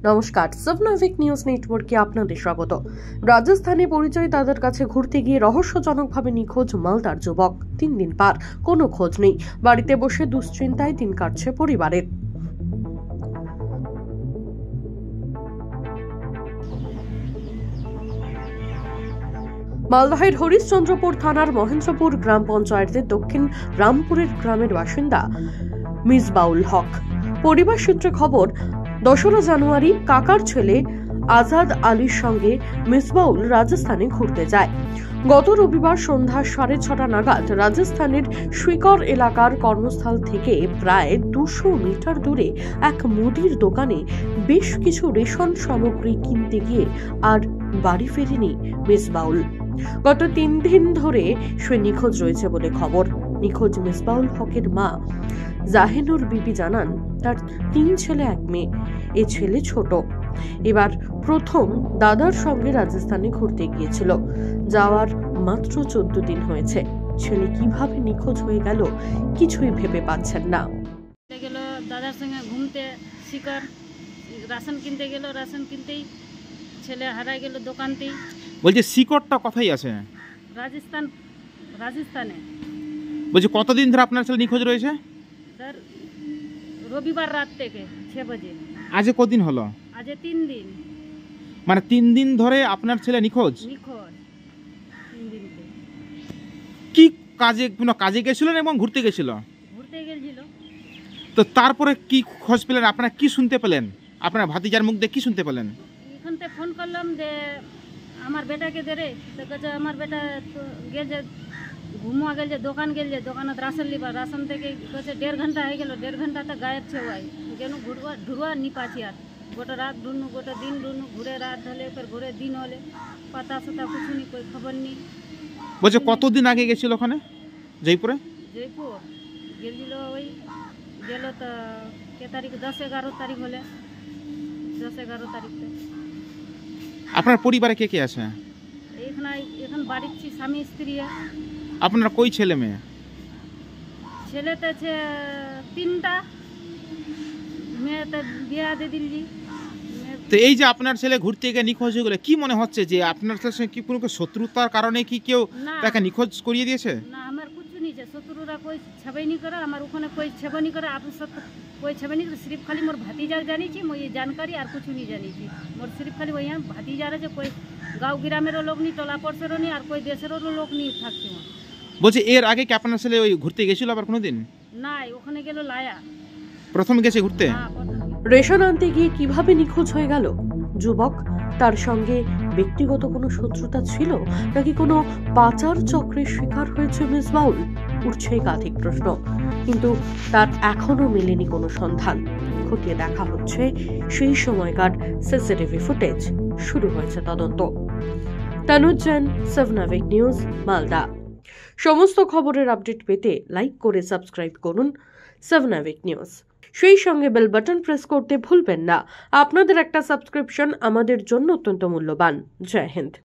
নমস্কার, সাবনাভিক নিউজ নেটওয়ার্কে আপনাদের স্বাগত। রাজস্থানে পরিচয় তাদের কাছে ঘুরতে গিয়ে রহস্যজনকভাবে নিখোঁজ মালদার যুবক। 3 দিন পার, কোনো খোঁজ নেই। বাড়িতে বসে দুশ্চিন্তায় দিন কাটছে পরিবারের। মালদহের হরিশ্চন্দ্রপুর থানার মহেন্দ্রপুর গ্রাম পঞ্চায়েতের দক্ষিণ রামপুরের গ্রামের বাসিন্দা মিসবাউল হক। পরিবার সূত্রে খবর, 2রা জানুয়ারি কাকার ছেলে আজাদ আলীর সঙ্গে মিসবাউল রাজস্থানে ঘুরতে যায়। গত রবিবার সন্ধ্যা 6:30 নাগাদ রাজস্থানের শ্রীকর এলাকার কর্মস্থল থেকে প্রায় 200 মিটার দূরে এক মুদির দোকানে বেশ কিছু রেশন সামগ্রী কিনতে গিয়ে আর বাড়ি ফেরেনি মিসবাউল। গত 3 দিন ধরে সে নিখোঁজ রয়েছে বলে খবর। নিখোঁজ মিসবাউল হকের মা জাহিনুর বিবি জানান, তার 3 ছেলে 1 মেয়ে। এ ছেলে ছোট, এবার প্রথম দাদার সঙ্গে রাজস্থানে ঘুরতে গিয়েছিল। যাওয়ার মাত্র 14 দিন হয়েছে। ছেলে কিভাবে নিখোঁজ হয়ে গেল কিছুই ভেবে পাচ্ছেন না। গেল দাদার সঙ্গে ঘুমতে, শিকার রাশন কিনতে গেল, রাশন কিনতেই ছেলে হারাই গেল দোকানতেই। বলছে শিকড়টা কোথায় আছে? রাজস্থানে। বলছে কতদিন ধরে আপনার ছেলে নিখোঁজ রয়েছে? স্যার, রবিবার রাত থেকে 6 বাজে। আজ কদিন হলো? আজ 3 দিন। মানে 3 দিন ধরে আপনার ছেলে নিখোঁজ? 3 দিনতে। কি কাজে, কোনো কাজে গেছিলেন এবং ঘুরতে গেছিল? ঘুরতে গেছিল। তো তারপরে কি খোঁজ পেলেন? আপনারা কি শুনতে পেলেন? আপনার ভাতিজার মুখ দিয়ে কি শুনতে পেলেন? এখান থেকে ফোন করলাম যে আমার বেটাকে দে রে। তো কাছে আমার বেটা তো গেছে ঘুমা গেছে, দোকান গেছে, দোকানত রাশন লিবা। রাশন থেকে কাছে 1.5 ঘন্টা হয়ে গেল। 1.5 ঘন্টা তো গায়েব ছে ওই যেন ঢুরবা নি পাছি। আর গোটা রাত ঢুনু, গোটা দিন ঢুনু, ঘুরে রাত হলে ফের ঘুরে দিন হলে পাতা সাতা কিছু নি, কোই খবর নেই। বলছে কতদিন আগে গেছিল ওখানে জয়পুরে? জয়পুর গেছিল, ওই গেল তো কে তারিখ 10-11 তারিখ হলে। 10-11 তারিখে। আপনার পরিবারে কে কে আছে? এখন বাড়ির স্বামী স্ত্রী। আপনার কই ছেলে মেয়ে? ছেলে তো আছে 3টা, মেয়ে তো বিয়া দিয়ে দিল্লি। তো এই যে আপনার ছেলে ঘুরতে গিয়ে নিখোঁজ হয়ে গেল, কি মনে হচ্ছে যে আপনার সঙ্গে কি কোনো শত্রুতার কারণে কি কেউ তাকে নিখোঁজ করিয়ে দিয়েছে? না, আমার কিছু नहीं है। शत्रुरा कोई छबे नहीं करा, हमारे ओखाने कोई छबे नहीं करा। आप सब कोई छबे नहीं, सिर्फ खाली मोर भतीजा जानी छी। मैं ये जानकारी और कुछ नहीं जानी छी। मोर सिर्फ खाली वही भतीजा रहे, कोई गाँव ग्रामेर लोग नहीं, टोला पड़सेरो नहीं, और कोई देशेर लोग नहीं থাকছে। বলছে এর আগে কি আপনার ছেলে ওই ঘুরতে গেছিল আবার কোনোদিন? না, ওখানে গেল লায়া। প্রথম গেছে ঘুরতে? রেশন আনতে গিয়ে কিভাবে নিখোঁজ হয়ে গেল যুবক? তার সঙ্গে ব্যক্তিগত কোনো শত্রুতা ছিল নাকি কোনো পাচার চক্রের শিকার হয়েছে মিসবাউল? উঠছে একাধিক প্রশ্ন, কিন্তু তার এখনো মেলেনি কোনো সন্ধান। খতিয়ে দেখা হচ্ছে সেই সময়কার সিসিটিভি ফুটেজ। শুরু হয়েছে তদন্ত। তানুজ জৈন, সাবনাভিক নিউজ, মালদা। সমস্ত খবরের আপডেট পেতে লাইক করে সাবস্ক্রাইব করুন সাবনাভিক নিউজ। সেই সঙ্গে বেল বাটন প্রেস করতে ভুলবেন না। আপনাদের একটা সাবস্ক্রিপশন আমাদের জন্য অত্যন্ত মূল্যবান। জয় হিন্দ।